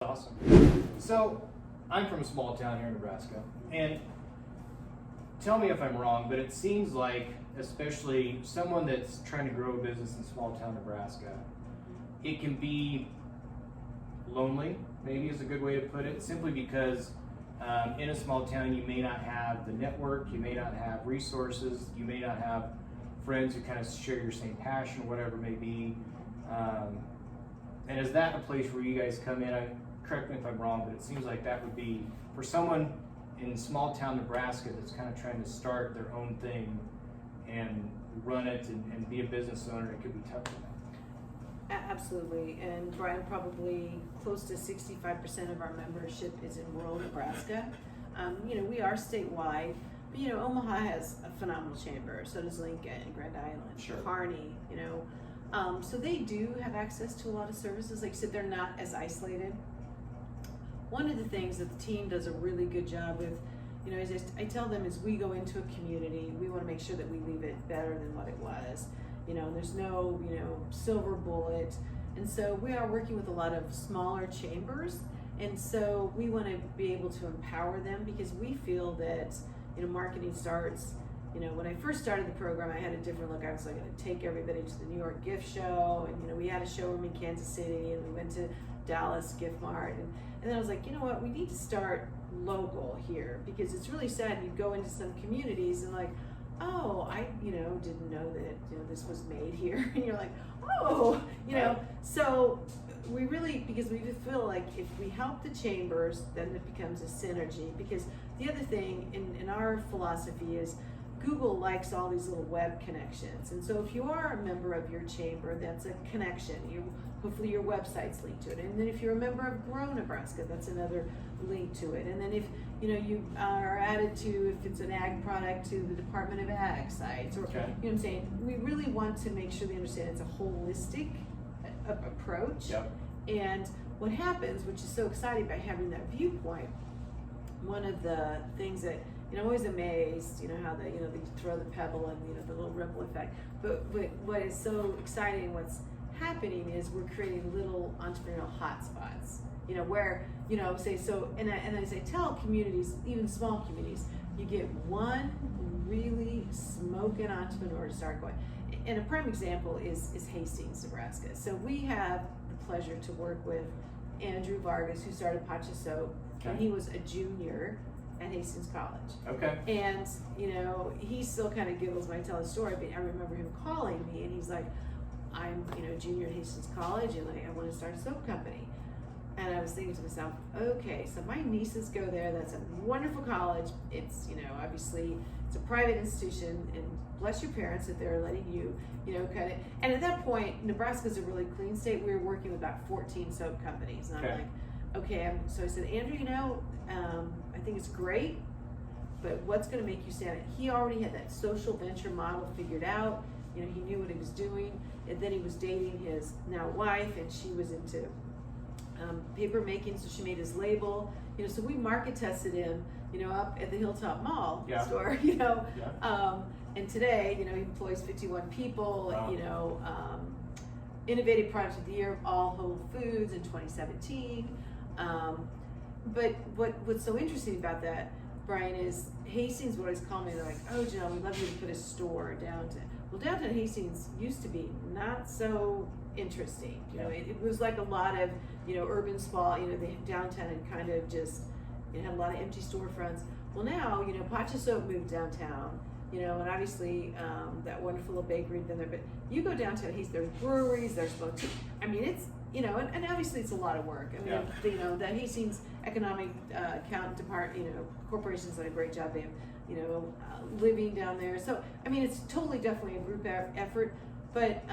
Awesome. So, I'm from a small town here in Nebraska, and tell me if I'm wrong, but it seems like, especially someone that's trying to grow a business in small town Nebraska, it can be lonely, maybe is a good way to put it, simply because in a small town you may not have the network, you may not have resources, you may not have friends who kind of share your same passion, whatever it may be. And is that a place where you guys come in? Correct me if I'm wrong, but it seems like that would be, for someone in small town Nebraska that's kind of trying to start their own thing and run it and be a business owner, it could be tough for them. Absolutely, and Brian, probably close to 65% of our membership is in rural Nebraska. We are statewide, but Omaha has a phenomenal chamber. So does Lincoln, Grand Island, Sure. Kearney. So they do have access to a lot of services. Like I said, they're not as isolated. One of the things that the team does a really good job with, I tell them, is we go into a community, we want to make sure that we leave it better than what it was. There's no, silver bullet. And so we are working with a lot of smaller chambers. And so we want to be able to empower them, because we feel that, marketing starts, when I first started the program, I had a different look. I was like, going to take everybody to the New York gift show. And, we had a showroom in Kansas City, and we went to Dallas Gift Mart. And then I was like, what, we need to start local here, because it's really sad. You go into some communities and like, oh, I, didn't know that, this was made here. And you're like, oh, so we really, because we feel like if we help the chambers, then it becomes a synergy. Because the other thing in our philosophy is Google likes all these little web connections. And so if you are a member of your chamber, that's a connection. Hopefully your website's linked to it. And then if you're a member of GROW Nebraska, that's another link to it. And then if you are added to, if it's an ag product, to the Department of Ag sites, or Okay. what I'm saying, we really want to make sure they understand it's a holistic approach. Yep. And what happens, which is so exciting by having that viewpoint, one of the things that I'm always amazed, how they throw the pebble and the little ripple effect. But what is so exciting, what's happening is we're creating little entrepreneurial hotspots. Where say so, and as I tell communities, even small communities, you get one really smoking entrepreneur to start going. And a prime example is Hastings, Nebraska. So we have the pleasure to work with Andrew Vargas, who started Pacha Soap, Okay. and he was a junior at Hastings College. Okay. And, he still kind of giggles when I tell his story, but I remember him calling me and he's like, I'm, junior at Hastings College, and I want to start a soap company. And I was thinking to myself, okay, so my nieces go there. That's a wonderful college. It's, obviously it's a private institution, and bless your parents that they're letting you, kind of. And at that point, Nebraska's a really clean state. We were working with about 14 soap companies. And Okay. I'm like, okay. So I said, Andrew, I think it's great, but what's going to make you stand out? He already had that social venture model figured out. He knew what he was doing. And then he was dating his now wife, and she was into paper making, so she made his label. So we market tested him, up at the Hilltop Mall Yeah. store. Yeah. And today, he employs 51 people. Wow. Innovative Product of the Year, all Whole Foods in 2017. But what's so interesting about that, Brian, is Hastings would always call me. They're like, "Oh, Janell, we'd love you to put a store downtown." Well, downtown Hastings used to be not so interesting. It was like a lot of urban sprawl. The downtown and kind of just had a lot of empty storefronts. Well, now Pacha Soap moved downtown. And obviously that wonderful little bakery been there. But you go downtown, there's breweries, there's boutiques. I mean, it's and obviously it's a lot of work. I mean, Yeah. The Hastings Economic Accountant Department, corporations done a great job. They have, living down there. So I mean, it's totally definitely a group effort. But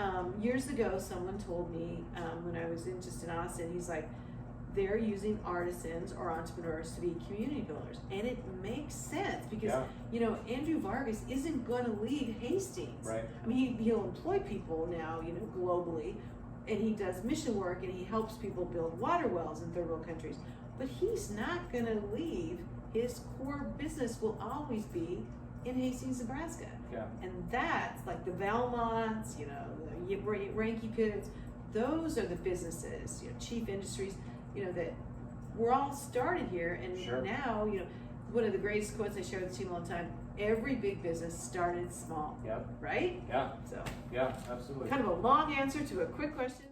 years ago, someone told me when I was in Austin, he's like, they're using artisans or entrepreneurs to be community builders, and it makes sense because Andrew Vargas isn't going to leave Hastings. Right. I mean, he'll employ people now, globally, and he does mission work, and he helps people build water wells in third world countries. But he's not going to leave. His core business will always be in Hastings, Nebraska. Yeah. And that's like the Valmonts, the Ranky Pitts. Those are the businesses, Chief Industries, that we're all started here, and Sure. now, you know, one of the greatest quotes I share with the team all the time, every big business started small, Yep. right? Yeah. So, Yeah. Absolutely. kind of a long answer to a quick question.